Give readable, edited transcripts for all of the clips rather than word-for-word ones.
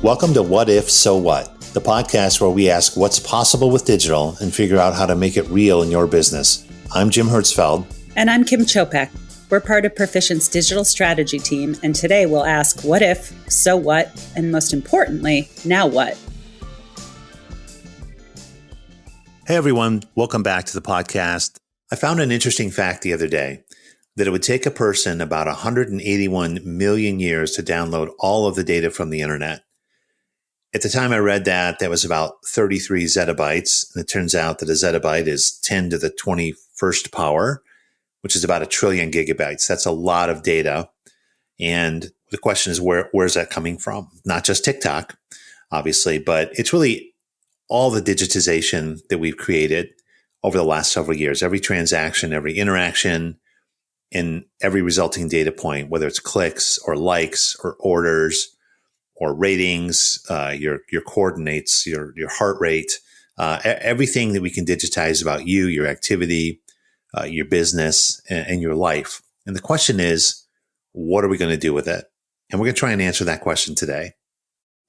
Welcome to What If, So What, the podcast where we ask what's possible with digital and figure out how to make it real in your business. I'm Jim Hertzfeld. And I'm Kim Chopek. We're part of Perficient's digital strategy team, and today we'll ask what if, so what, and most importantly, now what? Hey everyone, welcome back to the podcast. I found an interesting fact the other day that it would take a person about 181 million years to download all of the data from the internet. At the time I read that, that was about 33 zettabytes. And it turns out that a zettabyte is 10 to the 21st power, which is about a trillion gigabytes. That's a lot of data. And the question is, where's that coming from? Not just TikTok, obviously, but it's really all the digitization that we've created over the last several years. Every transaction, every interaction, and every resulting data point, whether it's clicks or likes or orders or ratings, your coordinates, your heart rate, everything that we can digitize about you, your activity, your business, and your life. And the question is, what are we going to do with it? And we're going to try and answer that question today.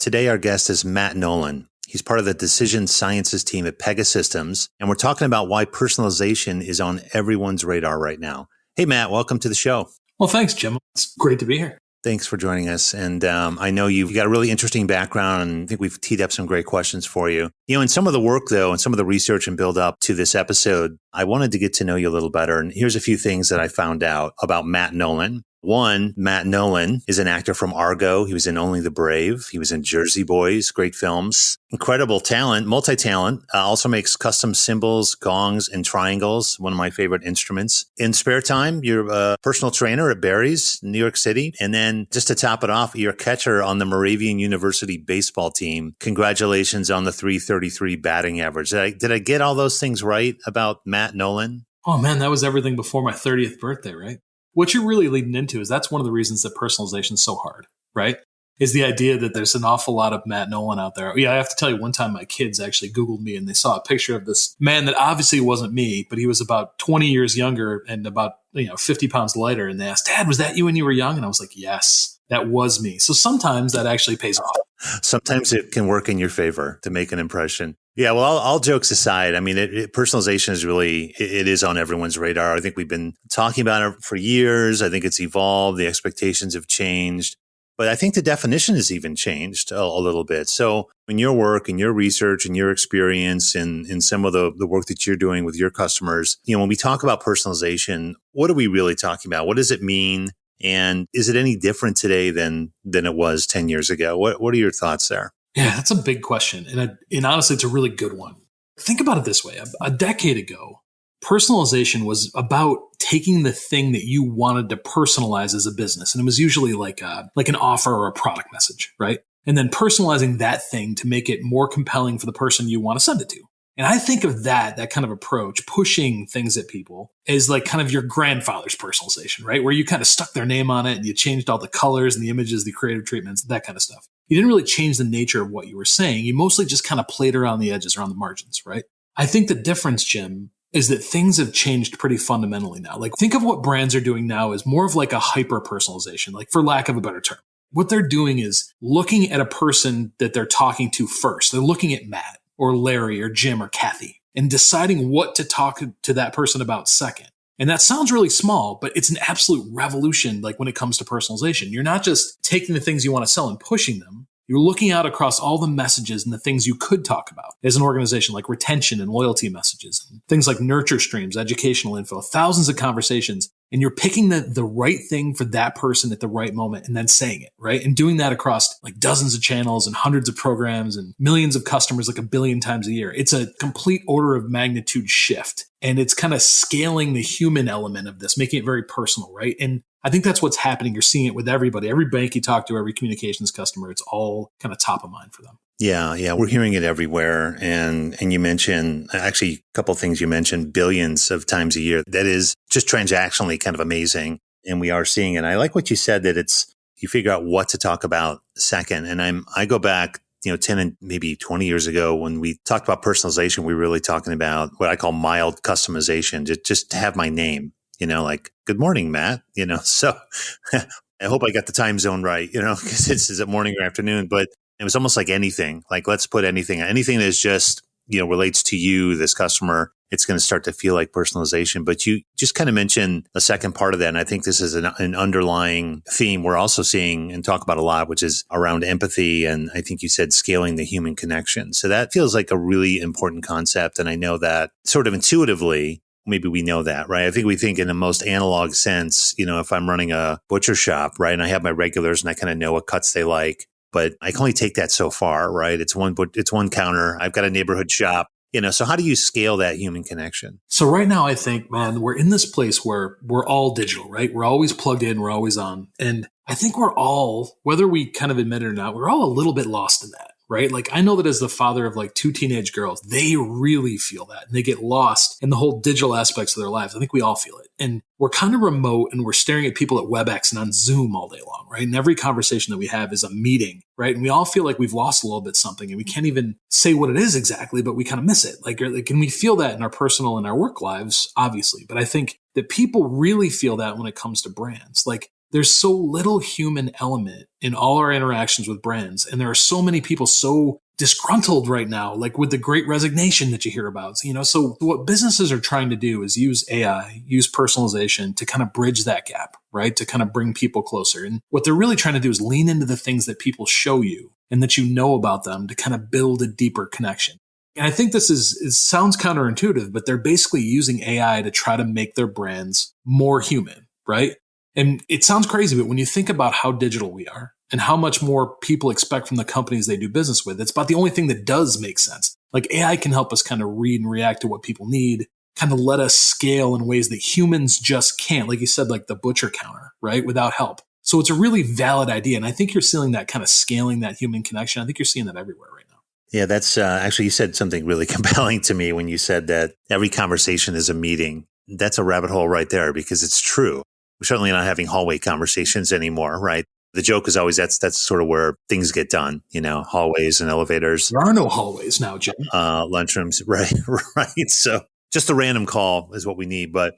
Today, our guest is Matt Nolan. He's part of the decision sciences team at Pegasystems, and we're talking about why personalization is on everyone's radar right now. Hey, Matt, welcome to the show. Well, thanks, Jim. It's great to be here. Thanks for joining us. And I know you've got a really interesting background, and I think we've teed up some great questions for you. You know, in some of the work, though, and some of the research and build up to this episode, I wanted to get to know you a little better. And here's a few things that I found out about Matt Nolan. One, Matt Nolan is an actor from Argo. He was in Only the Brave. He was in Jersey Boys, great films. Incredible talent, multi-talent. Also makes custom cymbals, gongs, and triangles, one of my favorite instruments. In spare time, you're a personal trainer at Barry's, New York City. And then just to top it off, you're a catcher on the Moravian University baseball team. Congratulations on the .333 batting average. Did I get all those things right about Matt Nolan? Oh, man, that was everything before my 30th birthday, right? What you're really leading into is that's one of the reasons that personalization is so hard, right? Is the idea that there's an awful lot of Matt Nolan out there. Yeah, I have to tell you, one time my kids actually Googled me and they saw a picture of this man that obviously wasn't me, but he was about 20 years younger and about 50 pounds lighter. And they asked, Dad, was that you when you were young? And I was like, yes, that was me. So sometimes that actually pays off. Sometimes it can work in your favor to make an impression. Yeah, well, all jokes aside, I mean, personalization is really, it is on everyone's radar. I think we've been talking about it for years. I think it's evolved. The expectations have changed. But I think the definition has even changed a little bit. So in your work and your research and your experience and in some of the work that you're doing with your customers, when we talk about personalization, what are we really talking about? What does it mean? And is it any different today than it was 10 years ago? What are your thoughts there? Yeah, that's a big question. And honestly, it's a really good one. Think about it this way. A decade ago, personalization was about taking the thing that you wanted to personalize as a business. And it was usually like an offer or a product message, right? And then personalizing that thing to make it more compelling for the person you want to send it to. And I think of that kind of approach, pushing things at people, is like kind of your grandfather's personalization, right? Where you kind of stuck their name on it and you changed all the colors and the images, the creative treatments, that kind of stuff. You didn't really change the nature of what you were saying. You mostly just kind of played around the edges, around the margins, right? I think the difference, Jim, is that things have changed pretty fundamentally now. Like, think of what brands are doing now is more of like a hyper personalization, like for lack of a better term. What they're doing is looking at a person that they're talking to first. They're looking at Matt or Larry or Jim or Kathy and deciding what to talk to that person about second. And that sounds really small, but it's an absolute revolution. Like when it comes to personalization, you're not just taking the things you want to sell and pushing them. You're looking out across all the messages and the things you could talk about as an organization, like retention and loyalty messages, and things like nurture streams, educational info, thousands of conversations. And you're picking the right thing for that person at the right moment and then saying it, right? And doing that across like dozens of channels and hundreds of programs and millions of customers like 1 billion times a year. It's a complete order of magnitude shift. And it's kind of scaling the human element of this, making it very personal, right? And I think that's what's happening. You're seeing it with everybody. Every bank you talk to, every communications customer, it's all kind of top of mind for them. Yeah. We're hearing it everywhere. And you mentioned, actually, a couple of things you mentioned, billions of times a year. That is just transactionally kind of amazing. And we are seeing it. I like what you said, that you figure out what to talk about second. And I go back, 10 and maybe 20 years ago when we talked about personalization, we were really talking about what I call mild customization, just to have my name, like, good morning, Matt, so I hope I got the time zone right, because it's, is it morning or afternoon? But It was almost like anything, like let's put anything that's just, relates to you, this customer, it's going to start to feel like personalization. But you just kind of mentioned a second part of that. And I think this is an underlying theme we're also seeing and talk about a lot, which is around empathy. And I think you said scaling the human connection. So that feels like a really important concept. And I know that sort of intuitively, maybe we know that, right? I think we think in the most analog sense, if I'm running a butcher shop, right, and I have my regulars and I kind of know what cuts they like, but I can only take that so far, right? It's one counter. I've got a neighborhood shop, so how do you scale that human connection? So right now, I think, man, we're in this place where we're all digital, right? We're always plugged in, we're always on. And I think we're all, whether we kind of admit it or not, we're all a little bit lost in that. Right? Like I know that as the father of like 2 teenage girls, they really feel that and they get lost in the whole digital aspects of their lives. I think we all feel it. And we're kind of remote and we're staring at people at WebEx and on Zoom all day long, right? And every conversation that we have is a meeting, right? And we all feel like we've lost a little bit something and we can't even say what it is exactly, but we kind of miss it. Like, and we feel that in our personal and our work lives, obviously. But I think that people really feel that when it comes to brands. Like, there's so little human element in all our interactions with brands. And there are so many people so disgruntled right now, like with the great resignation that you hear about. So what businesses are trying to do is use AI, use personalization to kind of bridge that gap, right? To kind of bring people closer. And what they're really trying to do is lean into the things that people show you and that you know about them to kind of build a deeper connection. And I think this sounds counterintuitive, but they're basically using AI to try to make their brands more human, right? And it sounds crazy, but when you think about how digital we are and how much more people expect from the companies they do business with, it's about the only thing that does make sense. Like AI can help us kind of read and react to what people need, kind of let us scale in ways that humans just can't. Like you said, like the butcher counter, right? Without help. So it's a really valid idea. And I think you're seeing that kind of scaling that human connection. I think you're seeing that everywhere right now. Yeah, that's actually, you said something really compelling to me when you said that every conversation is a meeting. That's a rabbit hole right there because it's true. We're certainly not having hallway conversations anymore, right? The joke is always that's sort of where things get done, hallways and elevators. There are no hallways now, Jim. Lunchrooms, right, right. So just a random call is what we need. But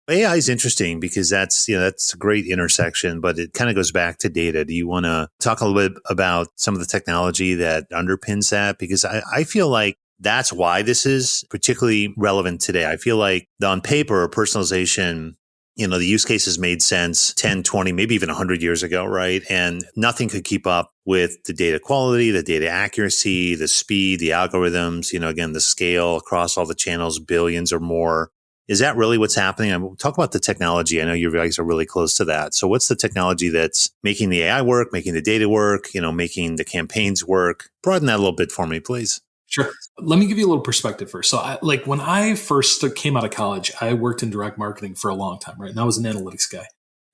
AI is interesting because that's a great intersection, but it kind of goes back to data. Do you want to talk a little bit about some of the technology that underpins that? Because I feel like that's why this is particularly relevant today. I feel like on paper, personalization, the use cases made sense 10, 20, maybe even 100 years ago, right? And nothing could keep up with the data quality, the data accuracy, the speed, the algorithms, again, the scale across all the channels, billions or more. Is that really what's happening? We'll talk about the technology. I know you guys are really close to that. So what's the technology that's making the AI work, making the data work, making the campaigns work? Broaden that a little bit for me, please. Sure. Let me give you a little perspective first. So when I first came out of college, I worked in direct marketing for a long time, right? And I was an analytics guy.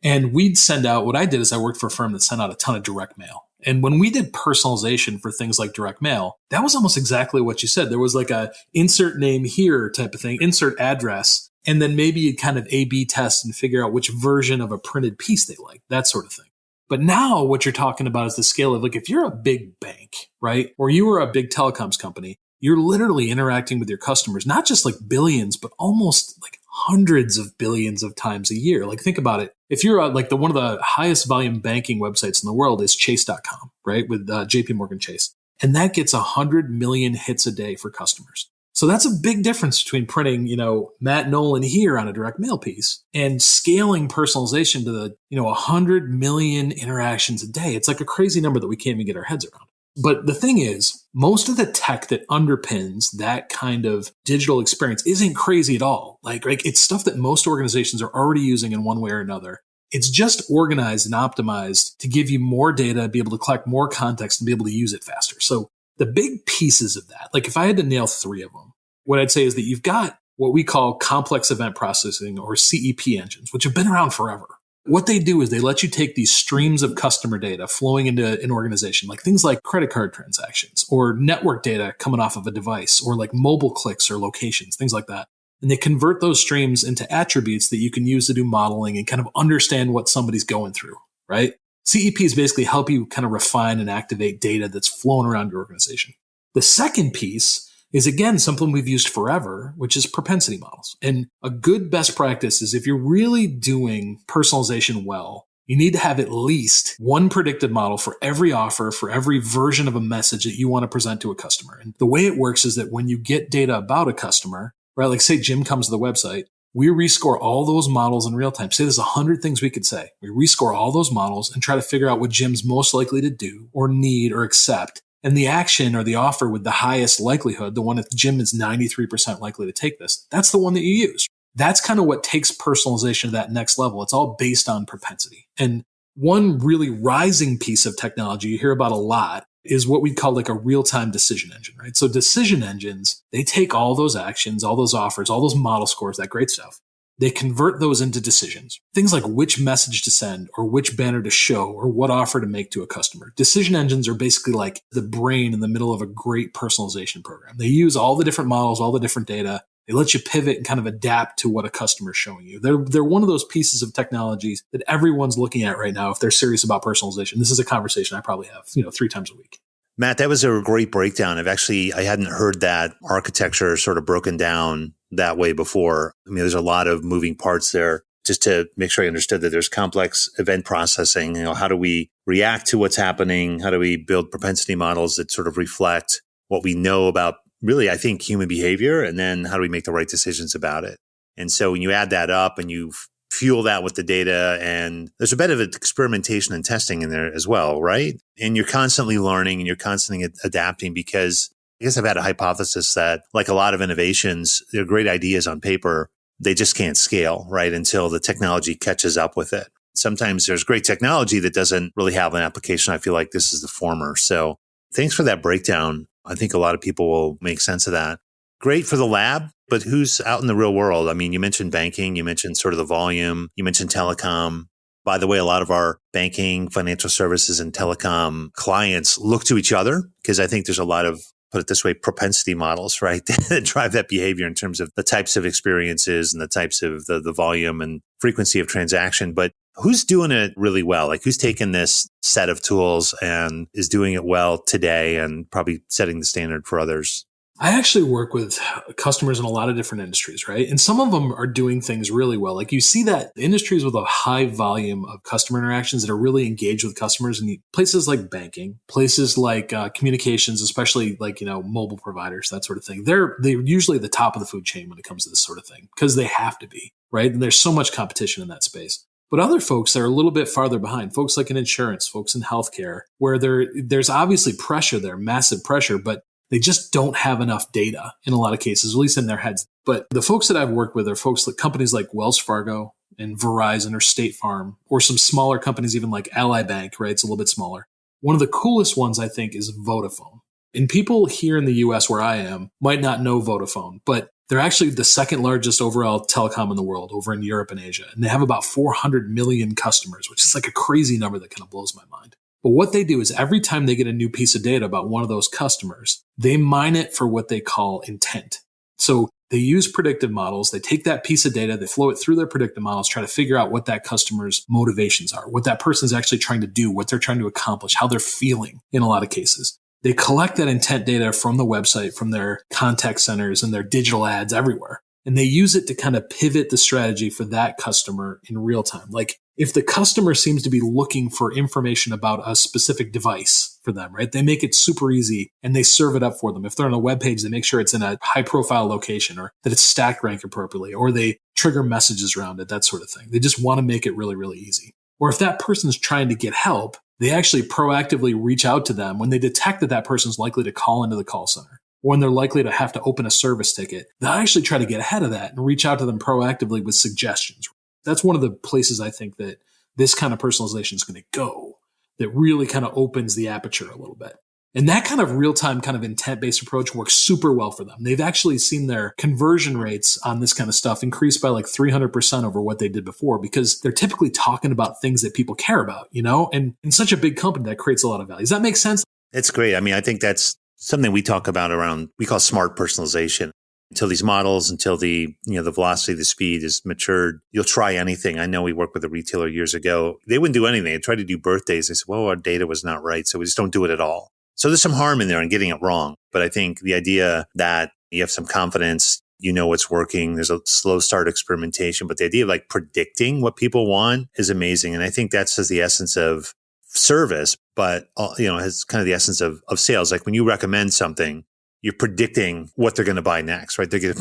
And we'd send out, what I did is I worked for a firm that sent out a ton of direct mail. And when we did personalization for things like direct mail, that was almost exactly what you said. There was like a insert name here type of thing, insert address, and then maybe you'd kind of A/B test and figure out which version of a printed piece they like, that sort of thing. But now what you're talking about is the scale of, like, if you're a big bank, right? Or you were a big telecoms company, you're literally interacting with your customers, not just like billions, but almost like hundreds of billions of times a year. Like, think about it. If you're like one of the highest volume banking websites in the world is chase.com, right? With JP Morgan Chase. And that gets 100 million hits a day for customers. So that's a big difference between printing, Matt Nolan here on a direct mail piece and scaling personalization to the, 100 million interactions a day. It's like a crazy number that we can't even get our heads around. But the thing is, most of the tech that underpins that kind of digital experience isn't crazy at all. Like it's stuff that most organizations are already using in one way or another. It's just organized and optimized to give you more data, be able to collect more context and be able to use it faster. So the big pieces of that, like if I had to nail 3 of them, what I'd say is that you've got what we call complex event processing or CEP engines, which have been around forever. What they do is they let you take these streams of customer data flowing into an organization, like things like credit card transactions or network data coming off of a device or like mobile clicks or locations, things like that. And they convert those streams into attributes that you can use to do modeling and kind of understand what somebody's going through, right? CEPs basically help you kind of refine and activate data that's flowing around your organization. The second piece is, again, something we've used forever, which is propensity models. And a good best practice is if you're really doing personalization well, You need to have at least one predicted model for every offer, for every version of a message that you want to present to a customer. And the way it works is that when you get data about a customer, right, like say Jim comes to the website, we rescore all those models in real time. Say there's 100 things we could say. We rescore all those models and try to figure out what Jim's most likely to do or need or accept. And the action or the offer with the highest likelihood, the one that Jim is 93% likely to take this, that's the one that you use. That's kind of what takes personalization to that next level. It's all based on propensity. And one really rising piece of technology you hear about a lot is what we call like a real-time decision engine, right? So decision engines, they take all those actions, all those offers, all those model scores, that great stuff. They convert those into decisions. Things like which message to send or which banner to show or what offer to make to a customer. Decision engines are basically like the brain in the middle of a great personalization program. They use all the different models, all the different data. They let you pivot and kind of adapt to what a customer is showing you. They're one of those pieces of technologies that everyone's looking at right now if they're serious about personalization. This is a conversation I probably have, 3 times a week. Matt, that was a great breakdown. I hadn't heard that architecture sort of broken down that way before. I mean, there's a lot of moving parts there. Just to make sure I understood that there's complex event processing. How do we react to what's happening? How do we build propensity models that sort of reflect what we know about really, I think, human behavior? And then how do we make the right decisions about it? And so when you add that up and you fuel that with the data, and there's a bit of experimentation and testing in there as well, right? And you're constantly learning and you're constantly adapting, because I guess I've had a hypothesis that, like a lot of innovations, they're great ideas on paper. They just can't scale, right, until the technology catches up with it. Sometimes there's great technology that doesn't really have an application. I feel like this is the former. So thanks for that breakdown. I think a lot of people will make sense of that. Great for the lab, but who's out in the real world? I mean, you mentioned banking, you mentioned sort of the volume, you mentioned telecom. By the way, a lot of our banking, financial services, and telecom clients look to each other, because I think there's a lot of, put it this way, propensity models, right, that drive that behavior in terms of the types of experiences and the types of the volume and frequency of transaction. But who's doing it really well? Like, who's taken this set of tools and is doing it well today and probably setting the standard for others? I actually work with customers in a lot of different industries, right? And some of them are doing things really well. Like, you see that industries with a high volume of customer interactions that are really engaged with customers, and places like banking, places like communications, especially like, mobile providers, that sort of thing. They're usually at the top of the food chain when it comes to this sort of thing, because they have to be, right? And there's so much competition in that space. But other folks that are a little bit farther behind, folks like in insurance, folks in healthcare, where there's obviously pressure there, massive pressure, but they just don't have enough data in a lot of cases, at least in their heads. But the folks that I've worked with are folks like companies like Wells Fargo and Verizon or State Farm, or some smaller companies, even like Ally Bank, right? It's a little bit smaller. One of the coolest ones, I think, is Vodafone. And people here in the US where I am might not know Vodafone, but they're actually the second largest overall telecom in the world over in Europe and Asia. And they have about 400 million customers, which is like a crazy number that kind of blows my mind. But what they do is every time they get a new piece of data about one of those customers, they mine it for what they call intent. So they use predictive models. They take that piece of data, they flow it through their predictive models, try to figure out what that customer's motivations are, what that person's actually trying to do, what they're trying to accomplish, how they're feeling in a lot of cases. They collect that intent data from the website, from their contact centers and their digital ads everywhere. And they use it to kind of pivot the strategy for that customer in real time. Like, if the customer seems to be looking for information about a specific device for them, right? They make it super easy and they serve it up for them. If they're on a web page, they make sure it's in a high profile location, or that it's stack ranked appropriately, or they trigger messages around it, that sort of thing. They just want to make it really, really easy. Or if that person's trying to get help, they actually proactively reach out to them when they detect that that person's likely to call into the call center, or when they're likely to have to open a service ticket. They'll actually try to get ahead of that and reach out to them proactively with suggestions. That's one of the places I think that this kind of personalization is going to go, that really kind of opens the aperture a little bit. And that kind of real-time kind of intent-based approach works super well for them. They've actually seen their conversion rates on this kind of stuff increase by like 300% over what they did before, because they're typically talking about things that people care about, and in such a big company that creates a lot of value. Does that make sense? It's great. I mean, I think that's something we talk about around, we call smart personalization. Until these models, until the velocity, the speed is matured, you'll try anything. I know we worked with a retailer years ago. They wouldn't do anything. They tried to do birthdays. They said, well, our data was not right, so we just don't do it at all. So there's some harm in there in getting it wrong. But I think the idea that you have some confidence, you know what's working. There's a slow start experimentation, but the idea of like predicting what people want is amazing. And I think that's just the essence of service, but has kind of the essence of sales. Like when you recommend something, you're predicting what they're going to buy next, right? They're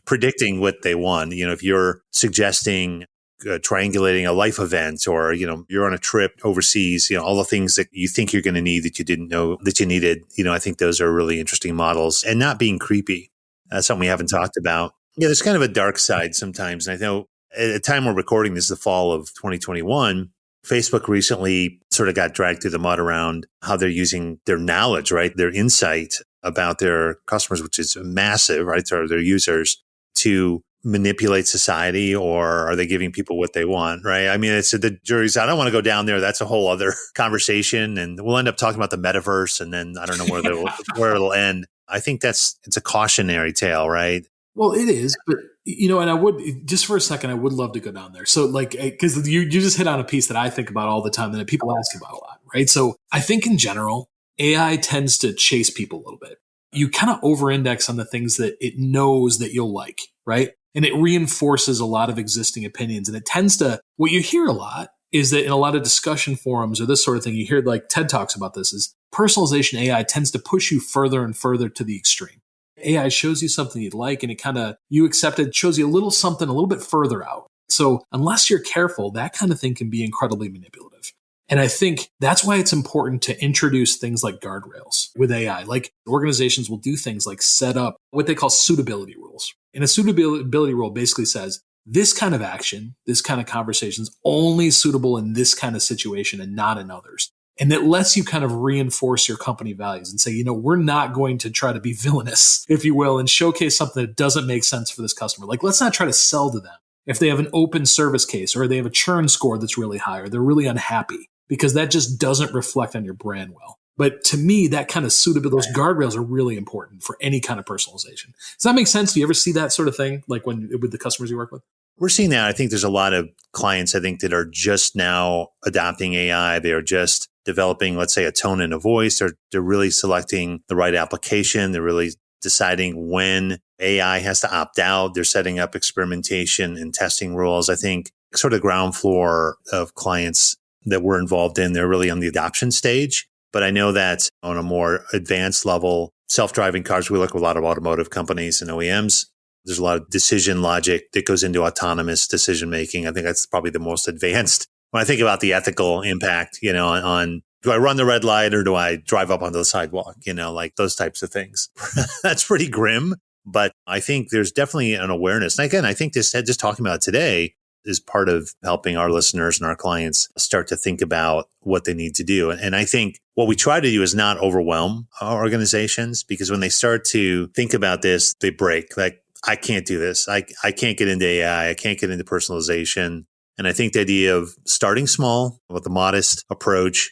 predicting what they want. If you're suggesting triangulating a life event, or you're on a trip overseas, all the things that you think you're going to need that you didn't know that you needed. I think those are really interesting models, and not being creepy. That's something we haven't talked about. Yeah, there's kind of a dark side sometimes. And I know at the time we're recording this, the fall of 2021, Facebook recently sort of got dragged through the mud around how they're using their knowledge, right? Their insight about their customers, which is massive, right? Or their users, to manipulate society, or are they giving people what they want, right? I mean, it's the jury's. I don't want to go down there. That's a whole other conversation, and we'll end up talking about the metaverse, and then I don't know where it'll end. I think it's a cautionary tale, right? Well, it is, but and I would just for a second, I would love to go down there. So, like, because you just hit on a piece that I think about all the time, that people ask about a lot, right? So, I think in general, AI tends to chase people a little bit. You kind of over-index on the things that it knows that you'll like, right? And it reinforces a lot of existing opinions. And it tends to, what you hear a lot is that in a lot of discussion forums or this sort of thing, you hear like TED Talks about this, is personalization AI tends to push you further and further to the extreme. AI shows you something you'd like, and you accept it, shows you a little something a little bit further out. So unless you're careful, that kind of thing can be incredibly manipulative. And I think that's why it's important to introduce things like guardrails with AI. Like organizations will do things like set up what they call suitability rules. And a suitability rule basically says this kind of action, this kind of conversation is only suitable in this kind of situation and not in others. And it lets you kind of reinforce your company values and say, we're not going to try to be villainous, if you will, and showcase something that doesn't make sense for this customer. Like, let's not try to sell to them if they have an open service case, or they have a churn score that's really high, or they're really unhappy, because that just doesn't reflect on your brand well. But to me, that kind of suitability, those guardrails are really important for any kind of personalization. Does that make sense? Do you ever see that sort of thing, like with the customers you work with? We're seeing that. I think there's a lot of clients, I think, that are just now adopting AI. They are just developing, let's say, a tone and a voice. They're really selecting the right application. They're really deciding when AI has to opt out. They're setting up experimentation and testing rules. I think sort of ground floor of clients that we're involved in, they're really on the adoption stage. But I know that on a more advanced level, self-driving cars, we look with a lot of automotive companies and OEMs. There's a lot of decision logic that goes into autonomous decision making. I think that's probably the most advanced. When I think about the ethical impact, on do I run the red light or do I drive up onto the sidewalk? Like those types of things. That's pretty grim. But I think there's definitely an awareness. And again, I think just talking about it today is part of helping our listeners and our clients start to think about what they need to do. And I think what we try to do is not overwhelm our organizations, because when they start to think about this, they break. Like, I can't do this. I can't get into AI. I can't get into personalization. And I think the idea of starting small with a modest approach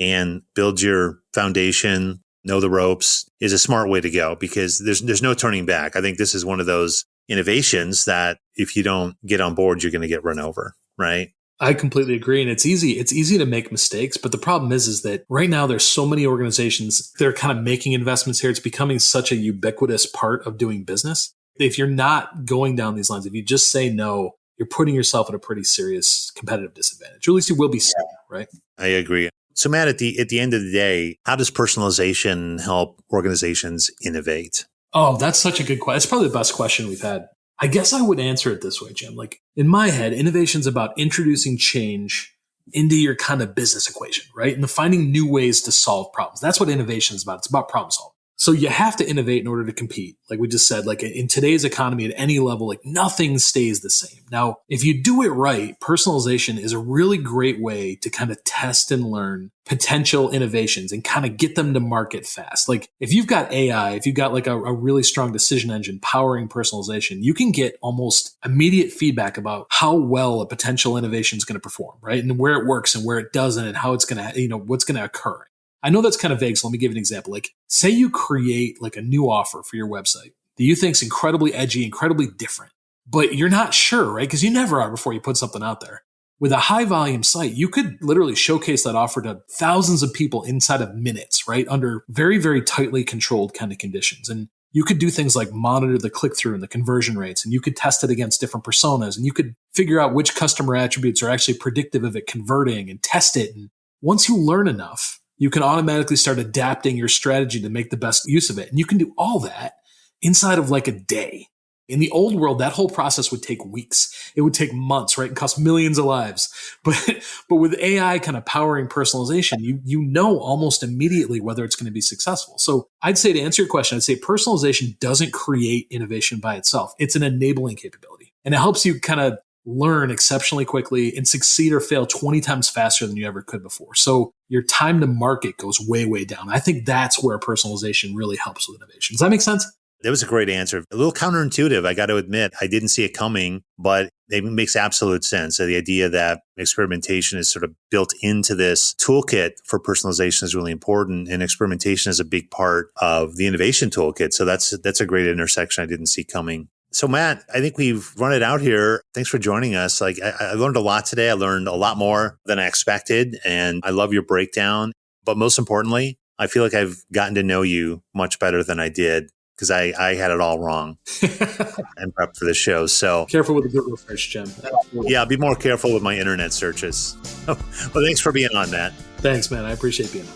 and build your foundation, know the ropes, is a smart way to go, because there's no turning back. I think this is one of those innovations that if you don't get on board, you're going to get run over, right? I completely agree. And it's easy to make mistakes. But the problem is that right now there's so many organizations that are kind of making investments here. It's becoming such a ubiquitous part of doing business. If you're not going down these lines, if you just say no, you're putting yourself at a pretty serious competitive disadvantage. Or at least you will be seen, right? I agree. So Matt, at the end of the day, how does personalization help organizations innovate? Oh, that's such a good question. It's probably the best question we've had. I guess I would answer it this way, Jim. Like, in my head, innovation's about introducing change into your kind of business equation, right? And finding new ways to solve problems. That's what innovation is about. It's about problem solving. So you have to innovate in order to compete. Like we just said, like in today's economy at any level, like nothing stays the same. Now, if you do it right, personalization is a really great way to kind of test and learn potential innovations and kind of get them to market fast. Like if you've got AI, if you've got like a really strong decision engine powering personalization, you can get almost immediate feedback about how well a potential innovation is going to perform, right? And where it works and where it doesn't and how it's going to, what's going to occur. I know that's kind of vague, so let me give you an example. Like, say you create like a new offer for your website that you think is incredibly edgy, incredibly different, but you're not sure, right? Because you never are before you put something out there. With a high volume site, you could literally showcase that offer to thousands of people inside of minutes, right? Under very, very tightly controlled kind of conditions. And you could do things like monitor the click-through and the conversion rates, and you could test it against different personas, and you could figure out which customer attributes are actually predictive of it converting and test it. And once you learn enough, you can automatically start adapting your strategy to make the best use of it. And you can do all that inside of like a day. In the old world, that whole process would take weeks. It would take months, right? And cost millions of lives. But with AI kind of powering personalization, you know almost immediately whether it's going to be successful. So I'd say, to answer your question, I'd say personalization doesn't create innovation by itself. It's an enabling capability. And it helps you kind of learn exceptionally quickly and succeed or fail 20 times faster than you ever could before. So your time to market goes way, way down. I think that's where personalization really helps with innovation. Does that make sense? That was a great answer. A little counterintuitive, I got to admit. I didn't see it coming, but it makes absolute sense. So the idea that experimentation is sort of built into this toolkit for personalization is really important. And experimentation is a big part of the innovation toolkit. So that's a great intersection I didn't see coming. So Matt, I think we've run it out here. Thanks for joining us. Like I learned a lot today. I learned a lot more than I expected. And I love your breakdown. But most importantly, I feel like I've gotten to know you much better than I did, because I had it all wrong and prepped for the show. So careful with the Google search, Jim. Yeah, be more careful with my internet searches. Well, thanks for being on, Matt. Thanks, man. I appreciate being on.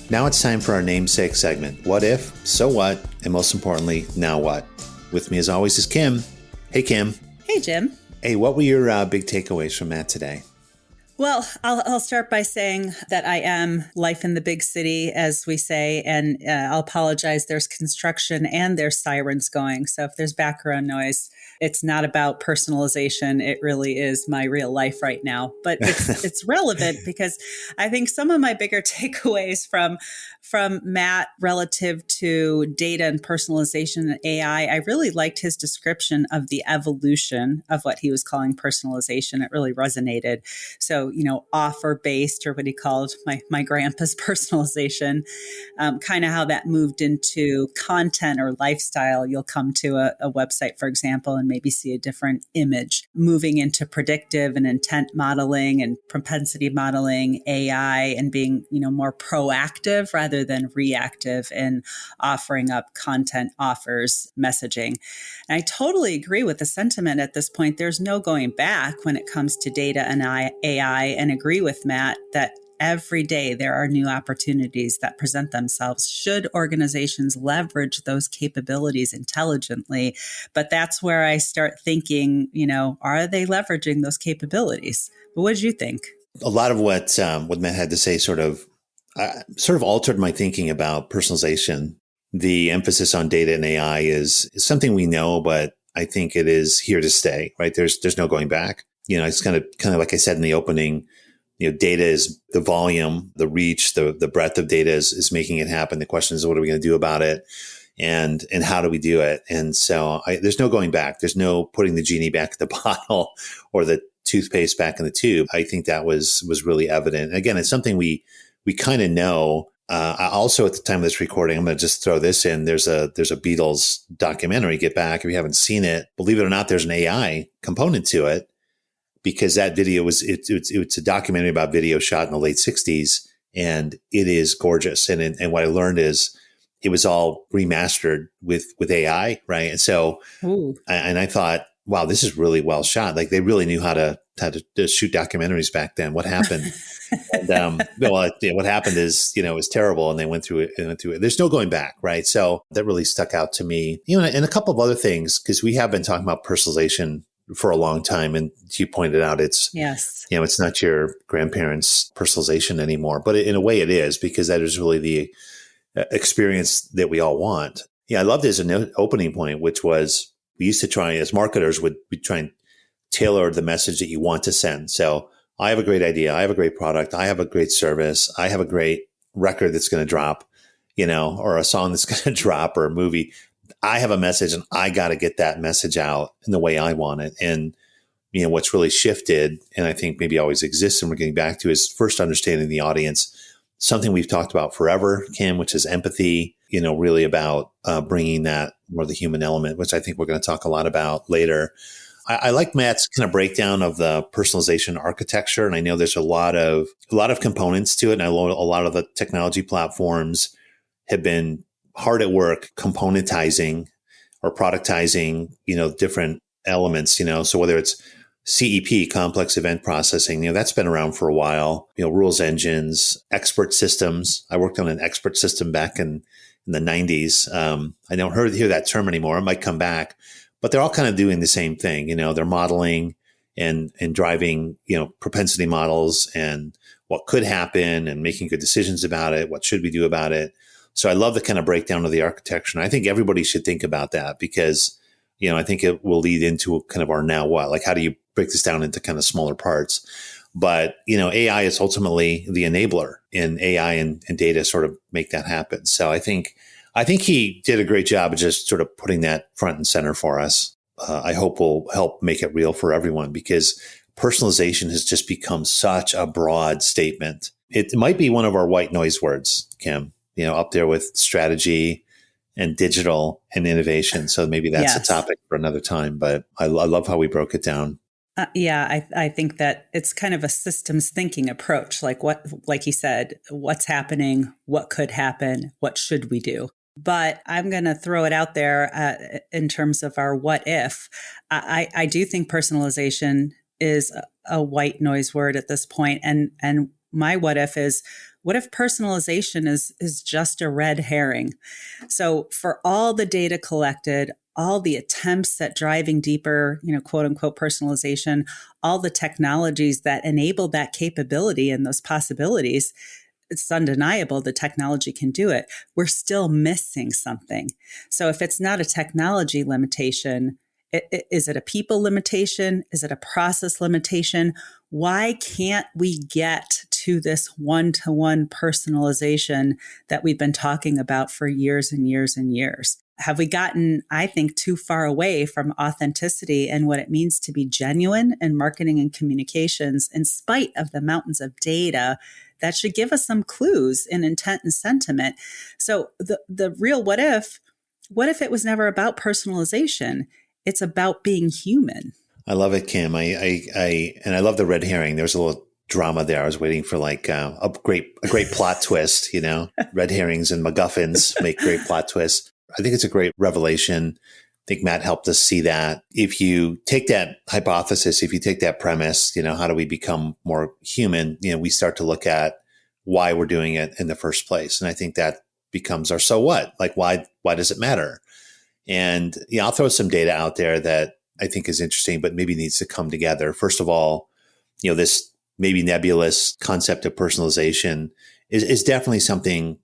Now it's time for our namesake segment. What if, so what, and most importantly, now what? With me as always is Kim. Hey, Kim. Hey, Jim. Hey, what were your big takeaways from Matt today? Well, I'll start by saying that I am life in the big city, as we say, and I'll apologize. There's construction and there's sirens going. So if there's background noise, it's not about personalization. It really is my real life right now. But it's relevant because I think some of my bigger takeaways from Matt relative to data and personalization and AI, I really liked his description of the evolution of what he was calling personalization. It really resonated. So, offer-based, or what he called my grandpa's personalization, kind of how that moved into content or lifestyle. You'll come to a website, for example, and maybe see a different image, moving into predictive and intent modeling and propensity modeling, AI, and being, more proactive rather than reactive in offering up content offers, messaging. And I totally agree with the sentiment at this point. There's no going back when it comes to data and AI, and agree with Matt that every day there are new opportunities that present themselves should organizations leverage those capabilities intelligently. But that's where I start thinking, are they leveraging those capabilities? But what did you think? A lot of what Matt had to say sort of altered my thinking about personalization. The emphasis on data and AI is something we know, but I think it is here to stay, right? There's no going back. It's kind of like I said in the opening, data is the volume, the reach, the breadth of data is making it happen. The question is, what are we going to do about it? And how do we do it? And so there's no going back. There's no putting the genie back in the bottle or the toothpaste back in the tube. I think that was really evident. And again, it's something we kind of know. Also, at the time of this recording, I'm going to just throw this in. There's a Beatles documentary, Get Back. If you haven't seen it, believe it or not, there's an AI component to it, because that video it's a documentary about video shot in the late 60s, and it is gorgeous. And what I learned is it was all remastered with AI, right? And so, and I thought, wow, this is really well shot. Like they really knew how to shoot documentaries back then. What happened? And, what happened is, it was terrible, and they went through it. There's no going back, right? So that really stuck out to me, and a couple of other things, because we have been talking about personalization for a long time. And you pointed out it's not your grandparents' personalization anymore, but in a way it is, because that is really the experience that we all want. Yeah. I loved it as an opening point, which was we used to try, as marketers, we try and tailor the message that you want to send. So I have a great idea. I have a great product. I have a great service. I have a great record that's going to drop, or a song that's going to drop, or a movie. I have a message, and I got to get that message out in the way I want it. And, what's really shifted, and I think maybe always exists, and we're getting back to, is first understanding the audience. Something we've talked about forever, Kim, which is empathy, really about bringing that more the human element, which I think we're going to talk a lot about later. I like Matt's kind of breakdown of the personalization architecture. And I know there's a lot of components to it. And I know a lot of the technology platforms have been hard at work componentizing or productizing, different elements, so whether it's CEP, complex event processing, that's been around for a while, rules engines, expert systems. I worked on an expert system back in the 90s. I don't hear that term anymore. It might come back, but they're all kind of doing the same thing. They're modeling and driving, propensity models and what could happen and making good decisions about it. What should we do about it? So I love the kind of breakdown of the architecture. And I think everybody should think about that because, I think it will lead into kind of our now what, like how do you break this down into kind of smaller parts? But, AI is ultimately the enabler, and AI and data sort of make that happen. So I think he did a great job of just sort of putting that front and center for us. I hope will help make it real for everyone because personalization has just become such a broad statement. It might be one of our white noise words, Kim, up there with strategy and digital and innovation. So maybe that's a topic for another time, but I love how we broke it down. I think that it's kind of a systems thinking approach. Like you said, what's happening, what could happen, what should we do? But I'm going to throw it out there in terms of our what if. I do think personalization is a white noise word at this point. And my what if is, what if personalization is just a red herring? So for all the data collected, all the attempts at driving deeper, quote unquote personalization, all the technologies that enable that capability and those possibilities, it's undeniable the technology can do it. We're still missing something. So if it's not a technology limitation, is it a people limitation? Is it a process limitation? Why can't we get to this one-to-one personalization that we've been talking about for years and years and years? Have we gotten, I think, too far away from authenticity and what it means to be genuine in marketing and communications in spite of the mountains of data that should give us some clues in intent and sentiment? So the real what if it was never about personalization? It's about being human. I love it, Kim. And I love the red herring. There's a little drama there. I was waiting for like a great plot twist, red herrings and MacGuffins make great plot twists. I think it's a great revelation. I think Matt helped us see that. If you take that hypothesis, if you take that premise, how do we become more human? We start to look at why we're doing it in the first place. And I think that becomes our so what? Like, why does it matter? And I'll throw some data out there that I think is interesting, but maybe needs to come together. First of all, this maybe nebulous concept of personalization is definitely something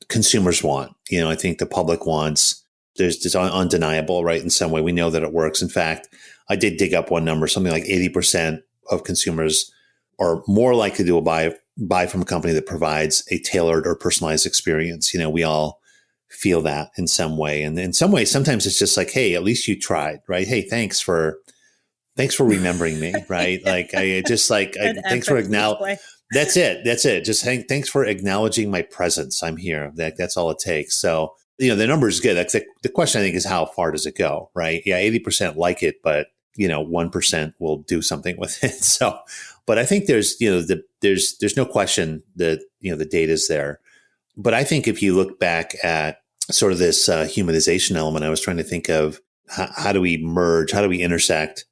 consumers want. I think the public wants. There's undeniable, right? In some way, we know that it works. In fact, I did dig up one number, something like 80% of consumers are more likely to buy from a company that provides a tailored or personalized experience. We all feel that in some way. And in some ways, sometimes it's just like, hey, at least you tried, right? Hey, thanks for remembering me, right? Like thanks for acknowledging. That's it. Just thanks for acknowledging my presence. I'm here. That's all it takes. So, the number is good. The question I think is how far does it go, right? Yeah, 80% like it, but 1% will do something with it. So, but I think there's no question that the data's there. But I think if you look back at sort of this humanization element, I was trying to think of how do we merge, how do we intersect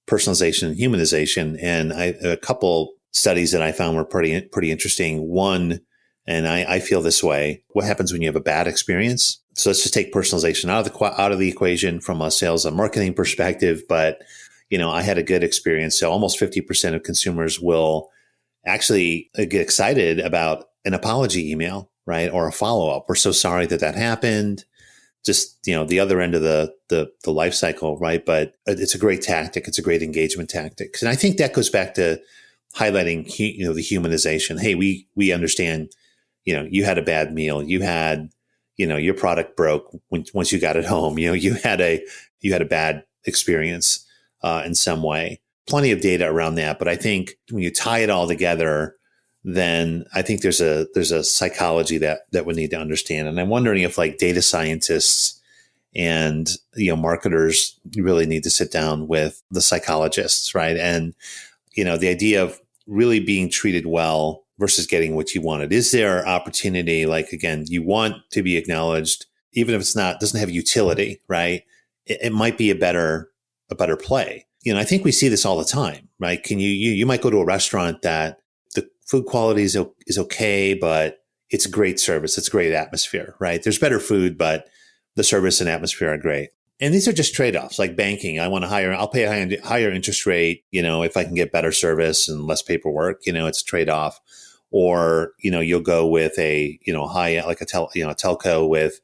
personalization and humanization? And a couple studies that I found were pretty interesting. One, and I feel this way, what happens when you have a bad experience? So let's just take personalization out of the equation from a sales and marketing perspective. But, I had a good experience. So almost 50% of consumers will actually get excited about an apology email, right? Or a follow-up. We're so sorry that happened. Just, the other end of the life cycle, right? But it's a great tactic. It's a great engagement tactic. And I think that goes back to highlighting, the humanization. Hey, we understand, you had a bad meal. You had, your product broke once you got it home. You had a bad experience in some way. Plenty of data around that. But I think when you tie it all together, then I think there's a psychology that we need to understand. And I'm wondering if like data scientists and, marketers really need to sit down with the psychologists, right? And, the idea of really being treated well versus getting what you wanted. Is there opportunity? Like, again, you want to be acknowledged. even if it's not, doesn't have utility, right? It might be a better play. I think we see this all the time, right? You might go to a restaurant that the food quality is okay, but it's great service. It's great atmosphere, right? There's better food, but the service and atmosphere are great. And these are just trade-offs, like banking. I'll pay a higher interest rate, if I can get better service and less paperwork, it's a trade-off. Or, you'll go with a, like a telco with,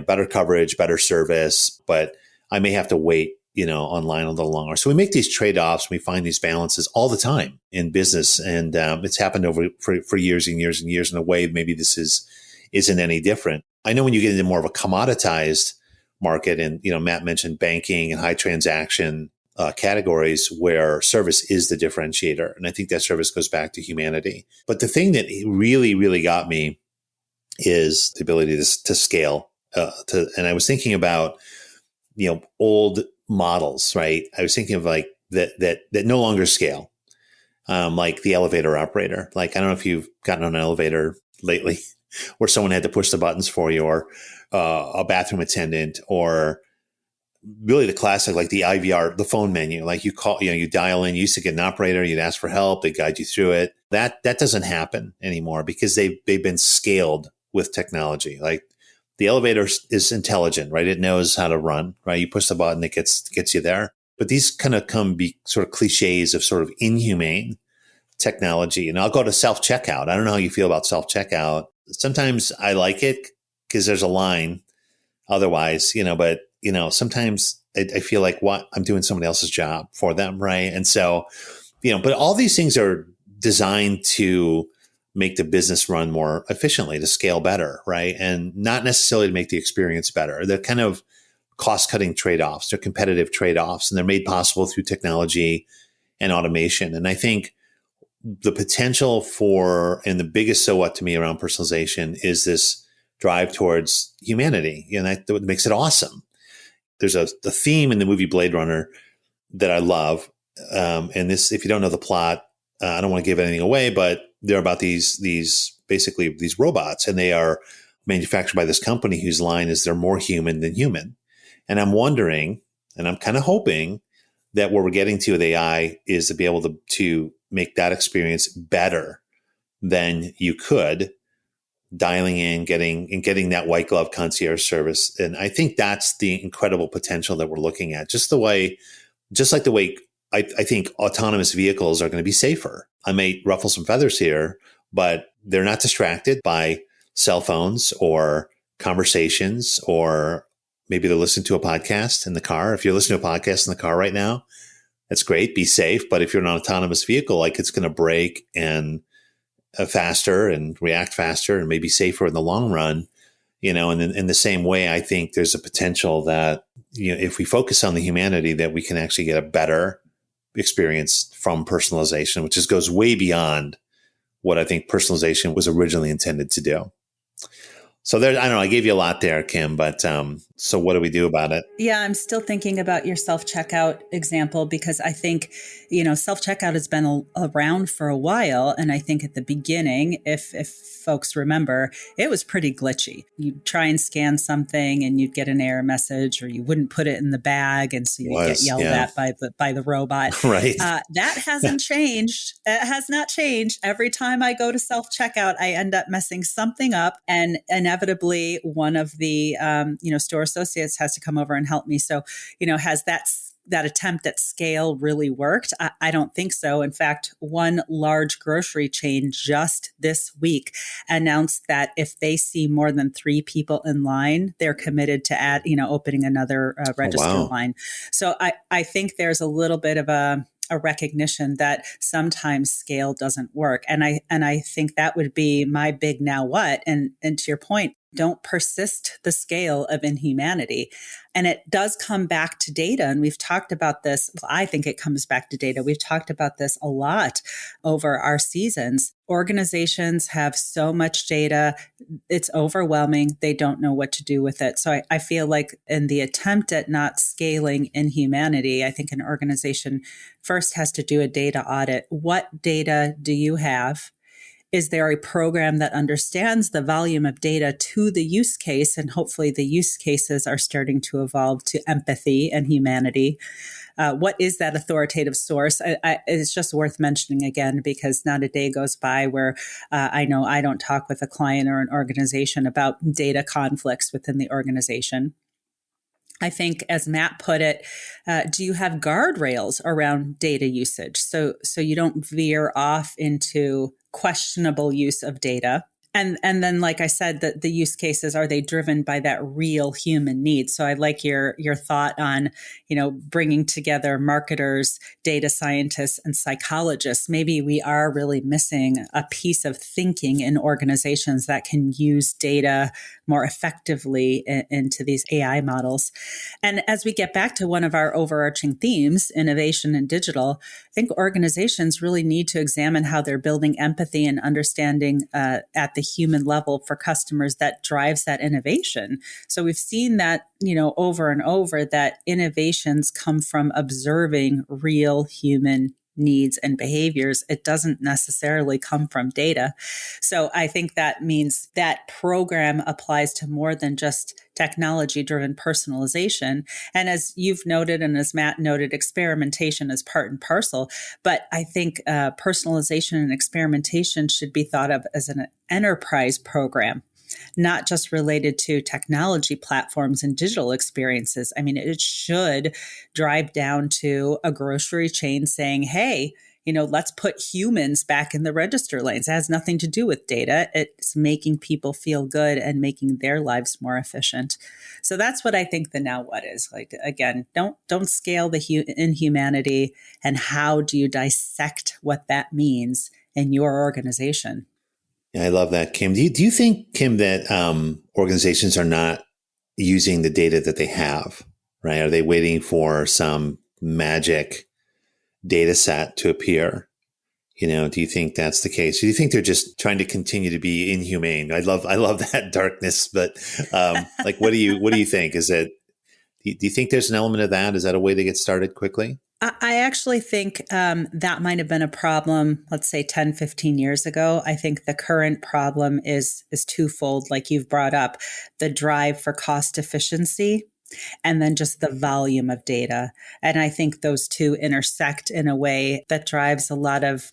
better coverage, better service, but I may have to wait, online a little longer. So we make these trade-offs. We find these balances all the time in business. And it's happened for years and years and years. In a way, maybe this isn't any different. I know when you get into more of a commoditized market, and Matt mentioned banking and high transaction categories where service is the differentiator, and I think that service goes back to humanity. But the thing that really, really got me is the ability to scale. And I was thinking about old models, right? I was thinking of like that no longer scale, like the elevator operator. Like, I don't know if you've gotten on an elevator lately, where someone had to push the buttons for you, or a bathroom attendant, or really the classic, like the IVR, the phone menu, like you call, you dial in. You used to get an operator, you'd ask for help, they guide you through it. That doesn't happen anymore because they've been scaled with technology. Like the elevator is intelligent, right? It knows how to run, right? You push the button, it gets you there. But these kind of be sort of cliches of sort of inhumane technology. And I'll go to self-checkout. I don't know how you feel about self-checkout. Sometimes I like it because there's a line otherwise, but sometimes I feel like I'm doing somebody else's job for them. Right. And so, but all these things are designed to make the business run more efficiently, to scale better. Right. And not necessarily to make the experience better. They're kind of cost-cutting trade-offs. They're competitive trade-offs, and they're made possible through technology and automation. And I think the potential and the biggest so what to me around personalization is this drive towards humanity. And that what makes it awesome. There's a theme in the movie Blade Runner that I love. And this, if you don't know the plot, I don't want to give anything away, but they're about these robots, and they are manufactured by this company whose line is they're more human than human. And I'm wondering, and I'm kind of hoping that what we're getting to with AI is to be able to make that experience better than you could dialing in, getting that white glove concierge service. And I think that's the incredible potential that we're looking at. Just like the way I think autonomous vehicles are going to be safer. I may ruffle some feathers here, but they're not distracted by cell phones or conversations, or maybe they're listening to a podcast in the car. If you're listening to a podcast in the car right now, that's great. Be safe. But if you're in an autonomous vehicle, like, it's going to brake and faster and react faster and maybe safer in the long run, and in the same way, I think there's a potential that, if we focus on the humanity, that we can actually get a better experience from personalization, which goes way beyond what I think personalization was originally intended to do. So there, I don't know, I gave you a lot there, Kim, but so what do we do about it? Yeah, I'm still thinking about your self-checkout example, because I think, self-checkout has been around for a while. And I think at the beginning, if folks remember, it was pretty glitchy. You'd try and scan something and you'd get an error message, or you wouldn't put it in the bag. And so you'd get yelled at by the robot. Right. That hasn't changed. It has not changed. Every time I go to self-checkout, I end up messing something up, and inevitably one of the, store associates has to come over and help me. So, has that attempt at scale really worked? I don't think so. In fact, one large grocery chain just this week announced that if they see more than 3 people in line, they're committed to opening another register line. So I think there's a little bit of a recognition that sometimes scale doesn't work. And I think that would be my big now what. And to your point, don't persist the scale of inhumanity. And it does come back to data. And we've talked about this. I think it comes back to data. We've talked about this a lot over our seasons. Organizations have so much data. It's overwhelming. They don't know what to do with it. So I feel like in the attempt at not scaling inhumanity, I think an organization first has to do a data audit. What data do you have? Is there a program that understands the volume of data to the use case? And hopefully the use cases are starting to evolve to empathy and humanity. What is that authoritative source? It's just worth mentioning again, because not a day goes by where I know I don't talk with a client or an organization about data conflicts within the organization. I think, as Matt put it, do you have guardrails around data usage? So you don't veer off into questionable use of data. And then, like I said, the use cases, are they driven by that real human need? So I like your thought on, bringing together marketers, data scientists, and psychologists. Maybe we are really missing a piece of thinking in organizations that can use data more effectively into these AI models. And as we get back to one of our overarching themes, innovation and digital, I think organizations really need to examine how they're building empathy and understanding at the human level for customers that drives that innovation. So we've seen that, over and over, that innovations come from observing real human needs and behaviors. It doesn't necessarily come from data. So I think that means that program applies to more than just technology-driven personalization. And as you've noted, and as Matt noted, experimentation is part and parcel. But I think personalization and experimentation should be thought of as an enterprise program, not just related to technology platforms and digital experiences. I mean, it should drive down to a grocery chain saying, hey, let's put humans back in the register lanes. It has nothing to do with data. It's making people feel good and making their lives more efficient. So that's what I think the now what is. Like, again, don't scale the inhumanity, and how do you dissect what that means in your organization? Yeah, I love that, Kim. Do you think, Kim, that organizations are not using the data that they have, right? Are they waiting for some magic data set to appear? Do you think that's the case? Or do you think they're just trying to continue to be inhumane? I love that darkness, but what do you think? Do you think there's an element of that? Is that a way to get started quickly? I actually think that might have been a problem, let's say 10, 15 years ago. I think the current problem is twofold, like you've brought up, the drive for cost efficiency and then just the volume of data. And I think those two intersect in a way that drives a lot of,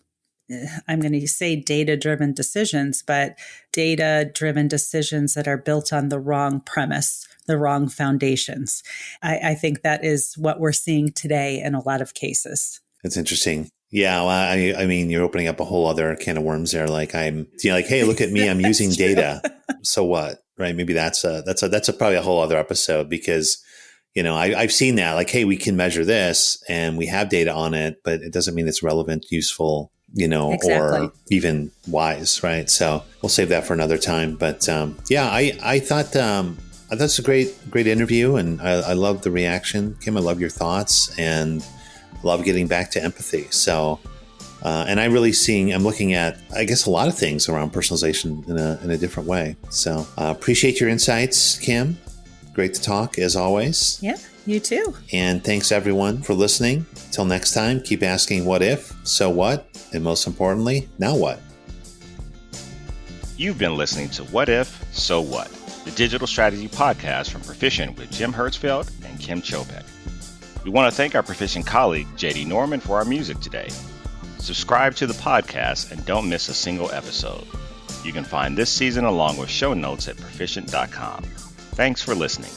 I'm going to say data-driven decisions, but data-driven decisions that are built on the wrong premise, the wrong foundations. I think that is what we're seeing today in a lot of cases. That's interesting. Yeah, well, I mean, you're opening up a whole other can of worms there. Like hey, look at me, I'm using data. So what, right? Maybe that's probably a whole other episode, because I've seen that. Like, hey, we can measure this and we have data on it, but it doesn't mean it's relevant, useful, exactly, or even wise, right? So we'll save that for another time. But I thought that's a great interview, and I love the reaction, Kim. I love your thoughts, and love getting back to empathy. So, and I'm looking at, I guess, a lot of things around personalization in a different way. So, appreciate your insights, Kim. Great to talk as always. Yeah, you too. And thanks everyone for listening. Till next time, keep asking what if, so what, and most importantly, now what? You've been listening to What If, So What, the digital strategy podcast from Perficient with Jim Hertzfeld and Kim Chopek. We want to thank our Perficient colleague, JD Norman, for our music today. Subscribe to the podcast and don't miss a single episode. You can find this season along with show notes at perficient.com. Thanks for listening.